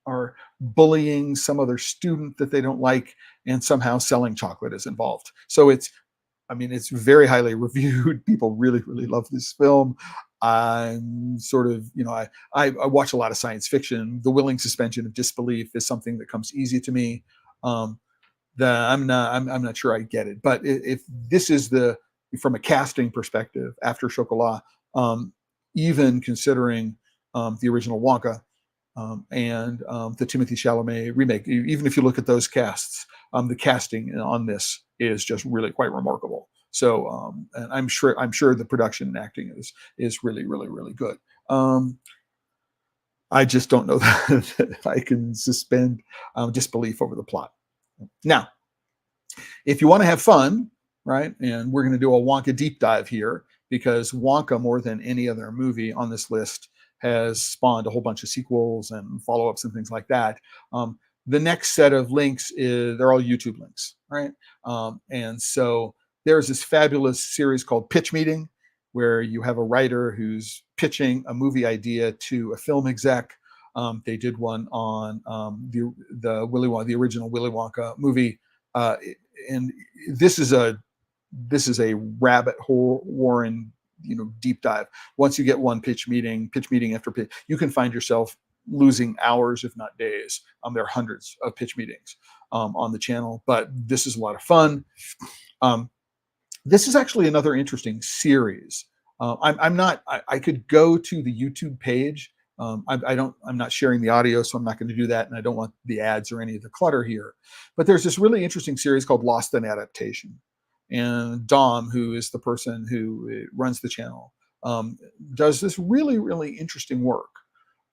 are bullying some other student that they don't like, and somehow selling chocolate is involved. So it's very highly reviewed. People really, really love this film. I'm sort of, I watch a lot of science fiction. The willing suspension of disbelief is something that comes easy to me. I'm not sure I get it. But if this is from a casting perspective, after Chocolat, even considering the original Wonka and the Timothy Chalamet remake, even if you look at those casts, the casting on this is just really quite remarkable. So, and I'm sure the production and acting is really, really, really good. I just don't know that I can suspend disbelief over the plot. Now, if you want to have fun, right, and we're going to do a Wonka deep dive here, because Wonka, more than any other movie on this list, has spawned a whole bunch of sequels and follow-ups and things like that. The next set of links they're all YouTube links, right? And so there's this fabulous series called Pitch Meeting, where you have a writer who's pitching a movie idea to a film exec. They did one on the original Willy Wonka movie, and this is a rabbit hole warren deep dive. Once you get one pitch meeting after pitch, you can find yourself losing hours, if not days. There are hundreds of pitch meetings on the channel, but this is a lot of fun. This is actually another interesting series. I could go to the YouTube page. I'm not sharing the audio, so I'm not going to do that, and I don't want the ads or any of the clutter here. But there's this really interesting series called Lost in Adaptation, And Dom, who is the person who runs the channel, does this really, really interesting work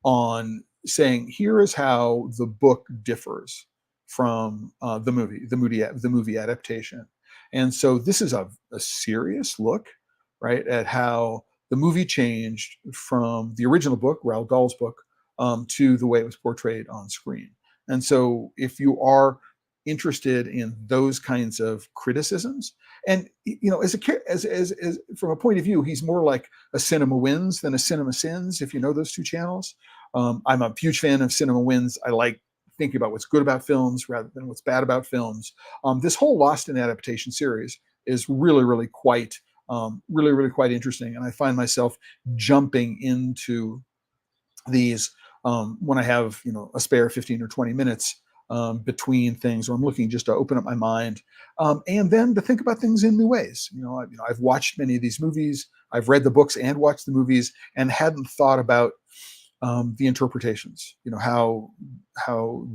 on saying, here is how the book differs from the movie adaptation. And so this is a serious look, right, at how the movie changed from the original book, Roald Dahl's book, to the way it was portrayed on screen. And so if you are interested in those kinds of criticisms, and as from a point of view, he's more like a Cinema Wins than a Cinema Sins, if you know those two channels. I'm a huge fan of Cinema Wins. I like thinking about what's good about films rather than what's bad about films. This whole Lost in Adaptation series is really, really quite interesting, and I find myself jumping into these when I have a spare 15 or 20 minutes between things, or I'm looking just to open up my mind, and then to think about things in new ways. I've watched many of these movies, I've read the books and watched the movies, and hadn't thought about the interpretations. How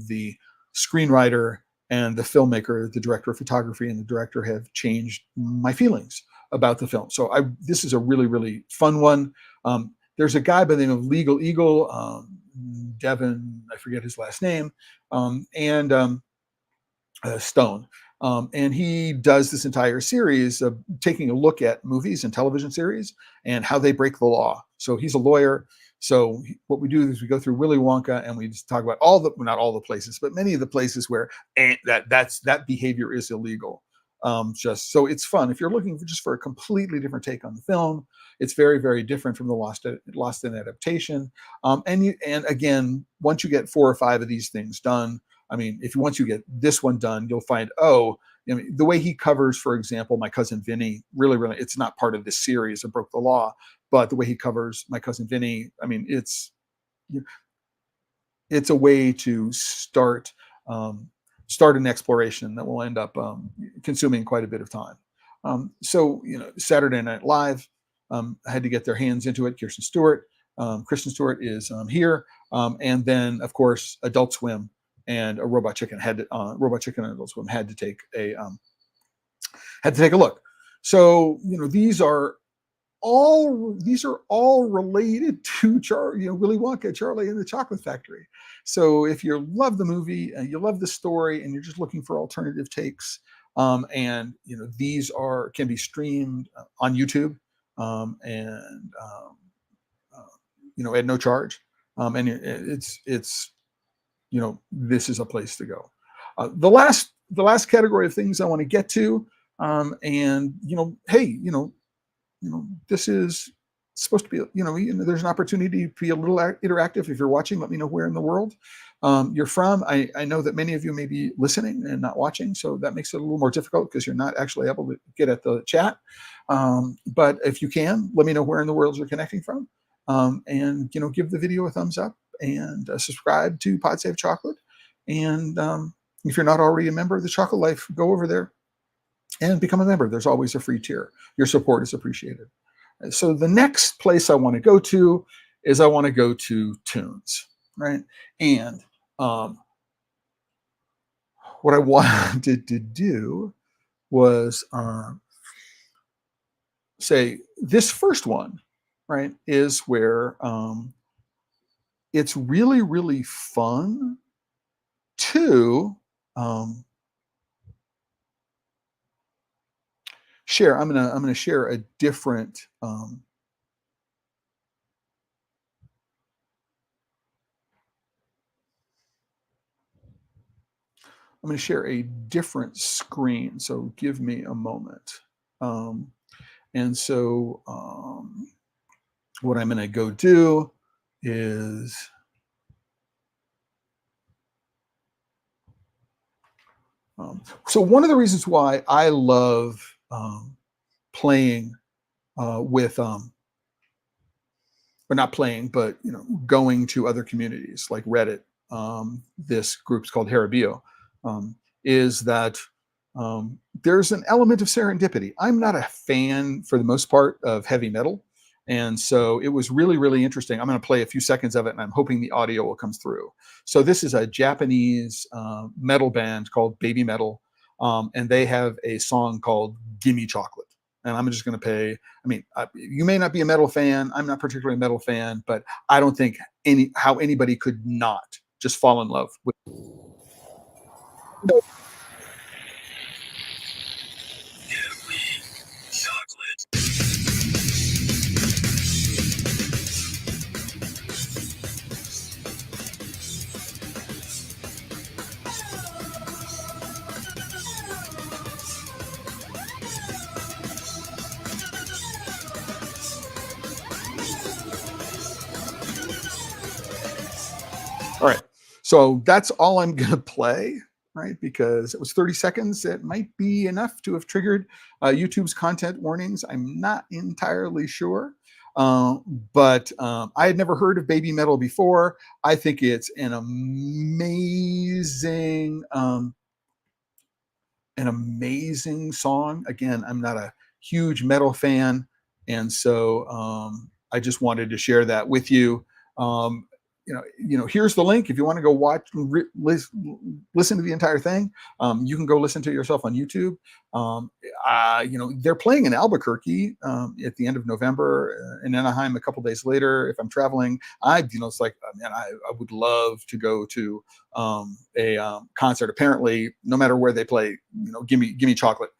the screenwriter and the filmmaker, the director of photography and the director, have changed my feelings about the film. So this is a really, really fun one. There's a guy by the name of Legal Eagle, Devin, I forget his last name, and Stone. And he does this entire series of taking a look at movies and television series and how they break the law. So he's a lawyer. So what we do is we go through Willy Wonka and we just talk about not all the places, but many of the places where that behavior is illegal. Just so it's fun. If you're looking for a completely different take on the film, it's very, very different from the Lost in Adaptation. And again, once you get 4 or 5 of these things done, I mean, once you get this one done, you'll find, the way he covers, for example, My Cousin Vinny, really, really, it's not part of this series of Broke the Law, but the way he covers My Cousin Vinny, I mean, it's a way to start an exploration that will end up consuming quite a bit of time. So Saturday Night Live had to get their hands into it. Kristen Stewart is here, and then of course Adult Swim and Robot Chicken and Adult Swim had to take a look. So these are all related to Willy Wonka, Charlie and the Chocolate Factory. So if you love the movie and you love the story and you're just looking for alternative takes, and these can be streamed on YouTube, at no charge, and it's this is a place to go. The last category of things I want to get to, and hey, this is supposed to be, there's an opportunity to be a little interactive. If you're watching, let me know where in the world you're from. I know that many of you may be listening and not watching, so that makes it a little more difficult because you're not actually able to get at the chat. But if you can, let me know where in the world you're connecting from, and give the video a thumbs up and subscribe to Pod Save Chocolate. And if you're not already a member of the Chocolate Life, go over there and become a member. There's always a free tier. Your support is appreciated. So the next place I want to go to is Tunes, right? And what I wanted to do was say this first one, right, is where it's really, really fun to share. I'm gonna share a different I'm going to share a different screen, so give me a moment. And so what I'm going to go do is so one of the reasons why I love playing with or not playing, but going to other communities like Reddit. This group's called Harabio. Is that there's an element of serendipity. I'm not a fan, for the most part, of heavy metal. And so it was really, really interesting. I'm going to play a few seconds of it, and I'm hoping the audio will come through. So this is a Japanese metal band called Baby Metal. and they have a song called "Gimme Chocolate." And I'm just going to pay. I mean, you may not be a metal fan. I'm not particularly a metal fan, but I don't think how anybody could not just fall in love with. All right. So that's all I'm going to play, right? Because it was 30 seconds. It might be enough to have triggered YouTube's content warnings. I'm not entirely sure. Uh, but I had never heard of Baby Metal before. I think it's an amazing song. Again, I'm not a huge metal fan, and so I just wanted to share that with you. Um, here's the link if you want to go watch, listen to the entire thing. You can go listen to it yourself on YouTube. They're playing in Albuquerque at the end of November, in Anaheim a couple days later. If I'm traveling, it's like, man, I would love to go to a concert. Apparently, no matter where they play, "Gimme Chocolate"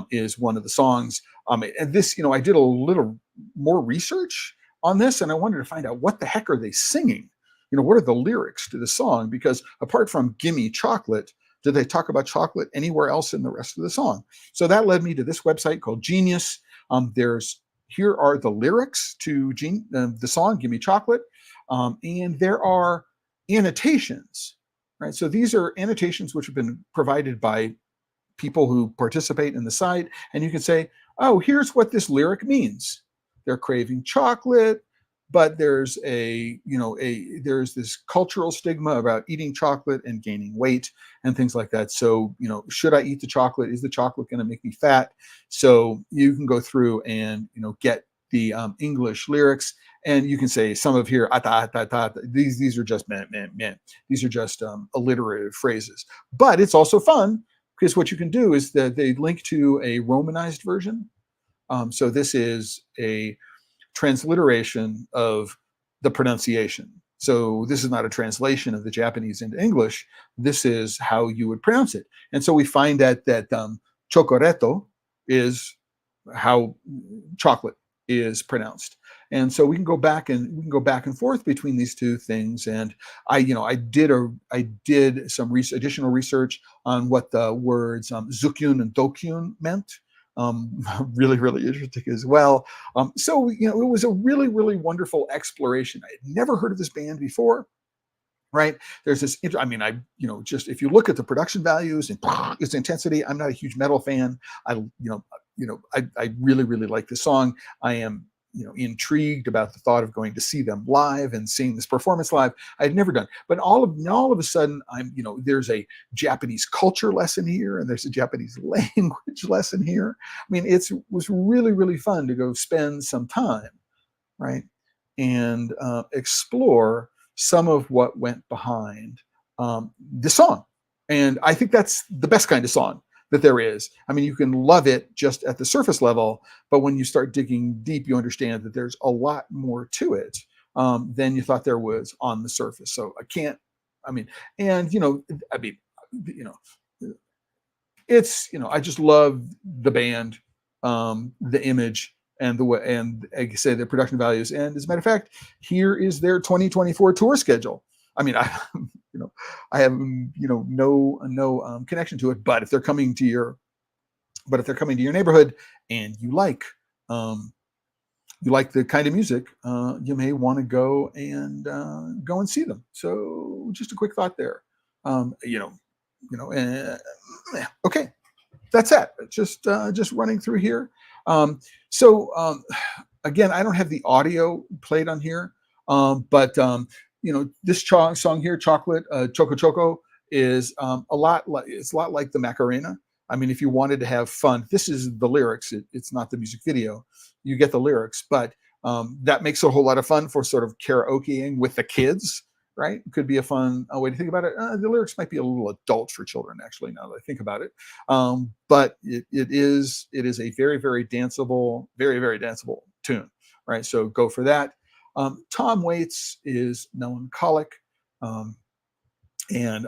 is one of the songs. And this, I did a little more research on this, and I wanted to find out what the heck are they singing. What are the lyrics to the song? Because apart from "Gimme Chocolate," do they talk about chocolate anywhere else in the rest of the song? So that led me to this website called Genius. Here are the lyrics to the song "Gimme Chocolate," and there are annotations. Right, so these are annotations which have been provided by people who participate in the site, and you can say, "Oh, here's what this lyric means. They're craving chocolate, but there's there's this cultural stigma about eating chocolate and gaining weight and things like that. So, should I eat the chocolate? Is the chocolate going to make me fat?" So you can go through and get the English lyrics, and you can say some of here ata, ata, ata. These are just man, man, man. These are just alliterative phrases. But it's also fun because what you can do is that they link to a Romanized version. So this is a transliteration of the pronunciation. So this is not a translation of the Japanese into English. This is how you would pronounce it. And so we find that chocoreto is how chocolate is pronounced. And so we can go back and forth between these two things. And I did some additional research on what the words zukyun and dokyun meant. Really, really interesting as well. So it was a really, really wonderful exploration. I had never heard of this band before. Right, there's this. Just if you look at the production values and its intensity, I'm not a huge metal fan. I really, really like this song. I am intrigued about the thought of going to see them live and seeing this performance live. I had never done, but all of a sudden, there's a Japanese culture lesson here, and there's a Japanese language lesson here. I mean, it was really, really fun to go spend some time, right, and explore some of what went behind the song. And I think that's the best kind of song that there is. I mean, you can love it just at the surface level, but when you start digging deep, you understand that there's a lot more to it than you thought there was on the surface. So I just love the band, the image, and the way, and like I say, the production values. And as a matter of fact, here is their 2024 tour schedule. I mean, I have no connection to it, but if they're coming to your neighborhood and you like the kind of music, you may want to go and see them. So just a quick thought there. Okay, that's it. Just running through here. Again, I don't have the audio played on here, but this song here, "Chocolate," "Choco Choco," is a lot like the Macarena. I mean, if you wanted to have fun, this is the lyrics. It's not the music video. You get the lyrics, but that makes it a whole lot of fun for sort of karaokeing with the kids. right? Could be a fun way to think about it. The lyrics might be a little adult for children, actually, now that I think about it. But it is a very, very danceable, very, very danceable tune, right? So go for that. Tom Waits is melancholic, um, and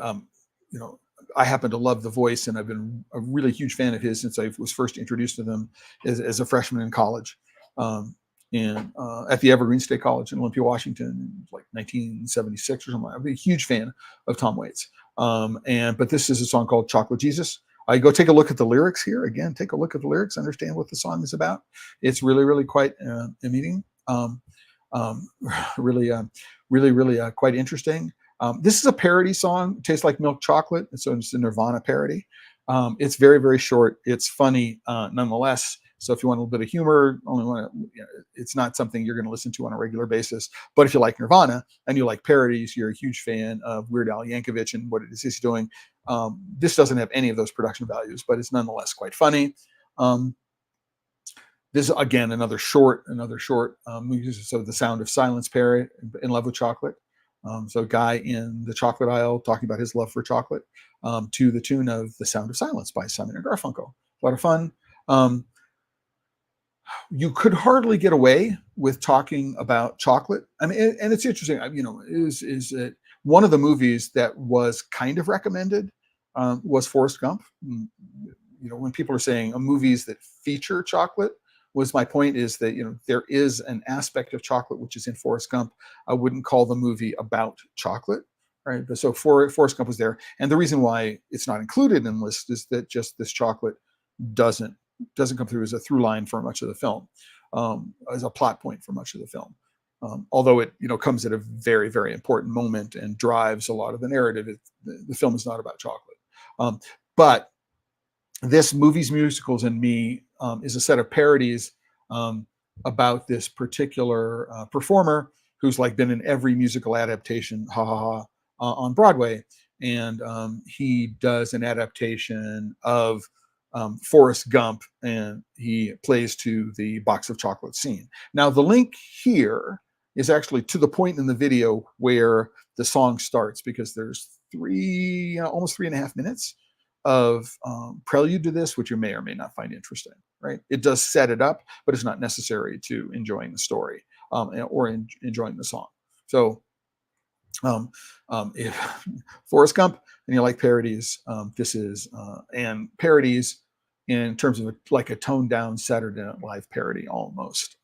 you know, I happen to love the voice, and I've been a really huge fan of his since I was first introduced to them as a freshman in college. Um, and at the Evergreen State College in Olympia, Washington, in like 1976 or something. I'm a huge fan of Tom Waits. But this is a song called "Chocolate Jesus." I go take a look at the lyrics here again. Take a look at the lyrics, understand what the song is about. It's really, really quite a meaning. Um, really, really, quite interesting. This is a parody song. It tastes like milk chocolate, and so it's a Nirvana parody. It's very, very short. It's funny nonetheless. So if you want a little bit of humor, it's not something you're going to listen to on a regular basis. But if you like Nirvana and you like parodies, you're a huge fan of Weird Al Yankovic and what it is he's doing. This doesn't have any of those production values, but it's nonetheless quite funny. This is again another short movie. So the Sound of Silence parody, In Love with Chocolate. So a guy in the chocolate aisle talking about his love for chocolate to the tune of The Sound of Silence by Simon and Garfunkel. A lot of fun. You could hardly get away with talking about chocolate. I mean, and it's interesting, is that one of the movies that was kind of recommended was Forrest Gump. When people are saying movies that feature chocolate, was my point is that there is an aspect of chocolate which is in Forrest Gump. I wouldn't call the movie about chocolate, right? But so Forrest Gump was there, and the reason why it's not included in the list is that just this chocolate doesn't come through as a through line for much of the film, as a plot point for much of the film. Although it comes at a very, very important moment and drives a lot of the narrative. The film is not about chocolate, but this Movies, Musicals, and Me is a set of parodies about this particular performer who's like been in every musical adaptation, on Broadway, and he does an adaptation of Forrest Gump, and he plays to the box of chocolate scene. Now, the link here is actually to the point in the video where the song starts, because there's almost 3.5 minutes of prelude to this, which you may or may not find interesting, right? It does set it up, but it's not necessary to enjoying the story or enjoying the song. So if Forrest Gump and you like parodies, this is, and parodies in terms of like a toned down Saturday Night Live parody almost.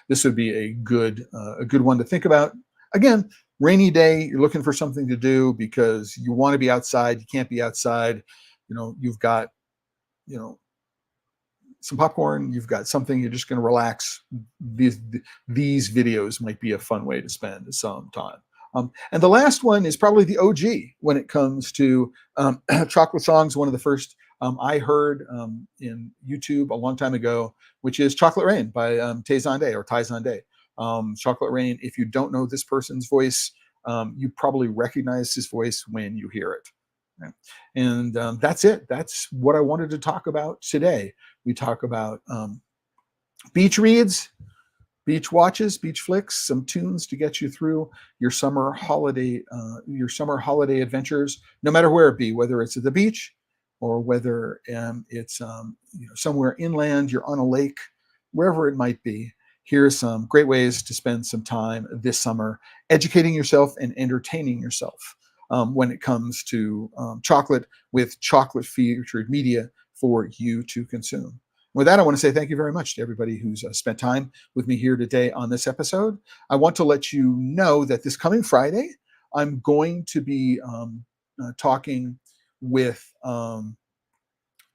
This would be a good one to think about. Again, rainy day, you're looking for something to do because you want to be outside, you can't be outside. You've got, some popcorn, you've got something, you're just going to relax. These videos might be a fun way to spend some time. And the last one is probably the OG when it comes to chocolate songs. One of the first I heard in YouTube a long time ago, which is Chocolate Rain by Tay Zonday. Chocolate Rain, if you don't know this person's voice, you probably recognize his voice when you hear it. And that's it. That's what I wanted to talk about today. We talk about beach reads, beach watches, beach flicks, some tunes to get you through your summer holiday adventures, no matter where it be, whether it's at the beach or whether it's somewhere inland, you're on a lake, wherever it might be. Here's some great ways to spend some time this summer educating yourself and entertaining yourself when it comes to chocolate, with chocolate featured media for you to consume. With that, I want to say thank you very much to everybody who's spent time with me here today on this episode. I want to let you know that this coming Friday, I'm going to be talking with some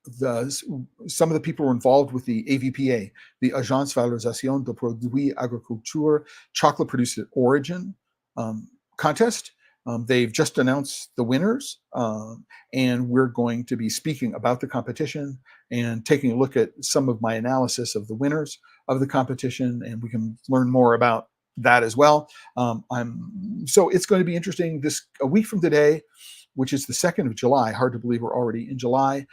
of the people who are involved with the AVPA, the Agence Valorisation de Produits Agriculture Chocolate Produced at Origin contest. They've just announced the winners, and we're going to be speaking about the competition and taking a look at some of my analysis of the winners of the competition, and we can learn more about that as well. So it's going to be interesting. A week from today, which is the 2nd of July, hard to believe we're already in July,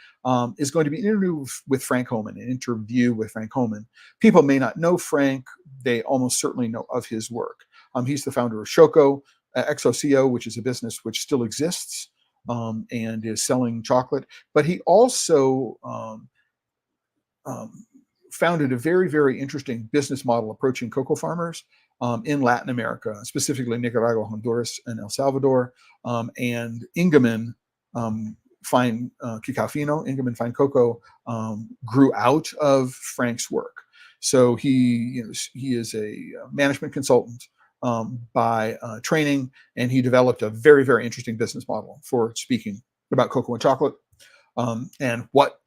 is going to be an interview with Frank Homan, People may not know Frank. They almost certainly know of his work. He's the founder of Shoko, XOCO, which is a business which still exists and is selling chocolate. But he also founded a very, very interesting business model approaching cocoa farmers in Latin America, specifically Nicaragua, Honduras, and El Salvador. And Ingemann Fine Cacao Fino, Ingemann Fine Cocoa, grew out of Frank's work. So he is a management consultant by training, and he developed a very, very interesting business model for speaking about cocoa and chocolate and what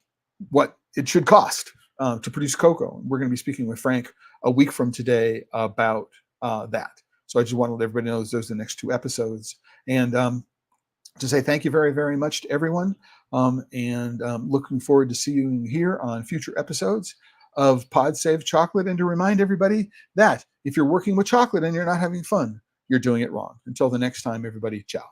it should cost to produce cocoa. We're going to be speaking with Frank a week from today about that. So I just want to let everybody know those are the next 2 episodes. And to say thank you very, very much to everyone. And looking forward to seeing you here on future episodes of Pod Save Chocolate. And to remind everybody that if you're working with chocolate and you're not having fun, you're doing it wrong. Until the next time, everybody, ciao.